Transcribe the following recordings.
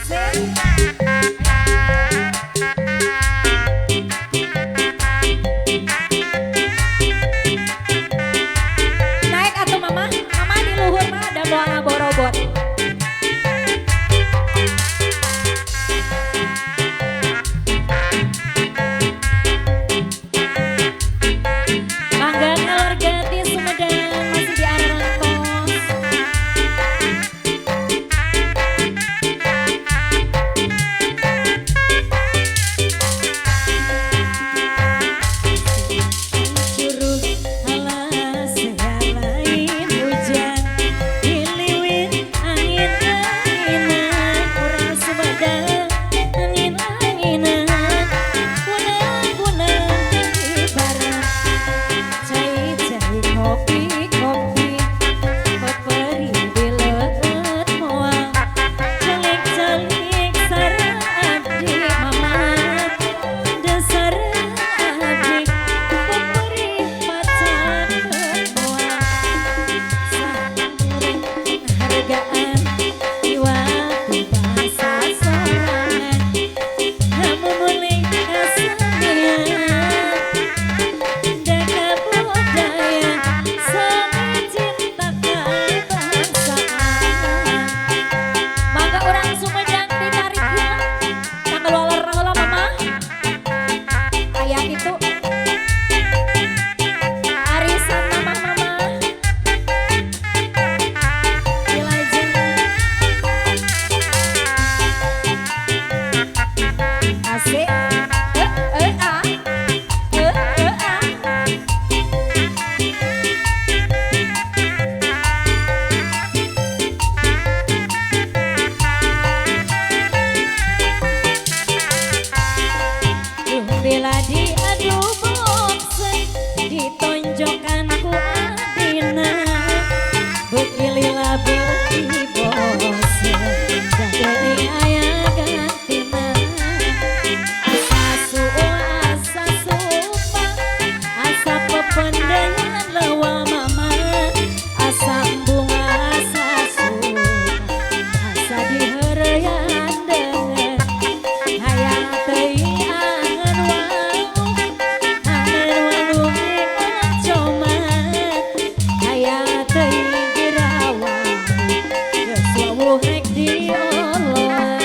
Naik atuh mama, mama di luhur mah ada moal borobot. Mangga keluarga di Sumedang masih di Arantos. Suruh alas segalain hujan diliwin angin-anginan urang Sumedang angin-anginan punang-punang ibarat cai-cai kopi-kopi peperi dileut moal celik-celik sareng abdi mama dasar abdi peperi pacar moal saring hargaan iwati bahasa sorangan hamumuling kasenian jaga budaya seni cinta kebangsaan. Mangga orang Sumedang ditarik hilang tanggal waler heula mama aya kitu arisan mama wilajeng asik ah bila diadu boxing ditonjokkan ku adina beuki lila beuki boxing jadi aya gantina asa suua asa supa asa pependengan lewa mama asa bunga asa supa asa diheureuyan dengan hayang teuing angen walu di oncoman hayang teuing dirawalu geus wawuh rek dioloan.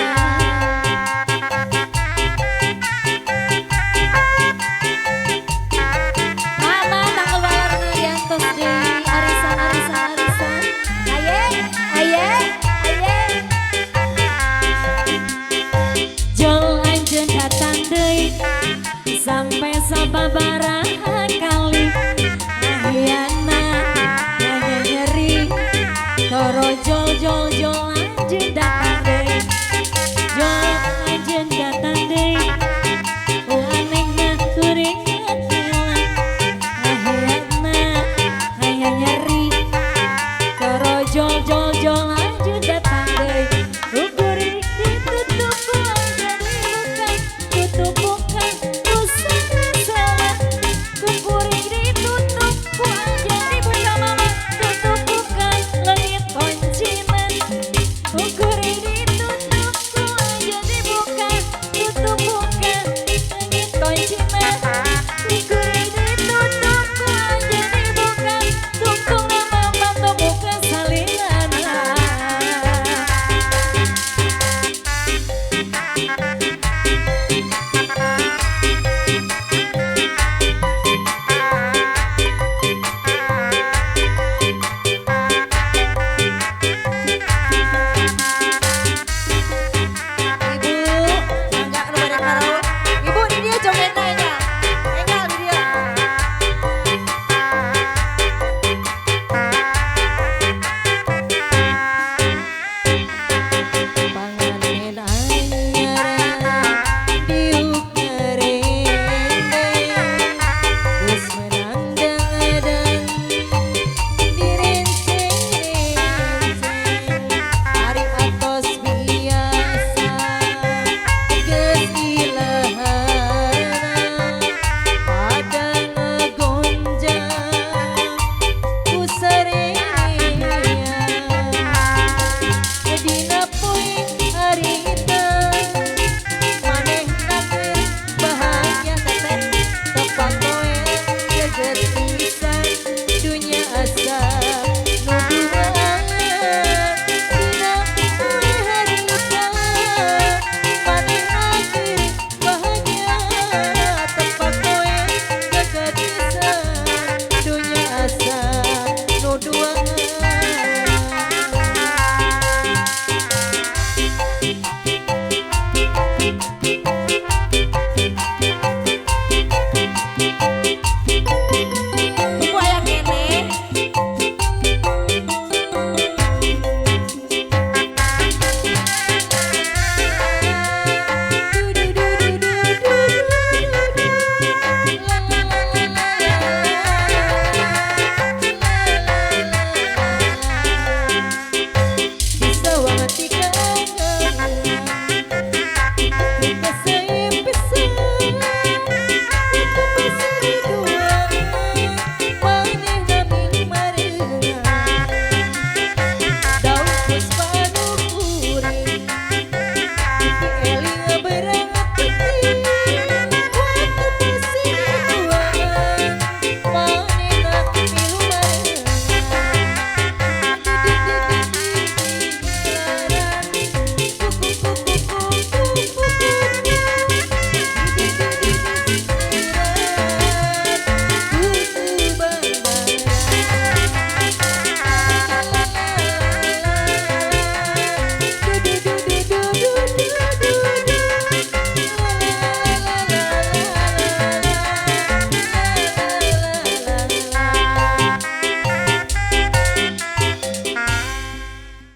Mama tanggal walar ngaliantos di arisan. Aye. Jol anjeun datang deui sampai sababa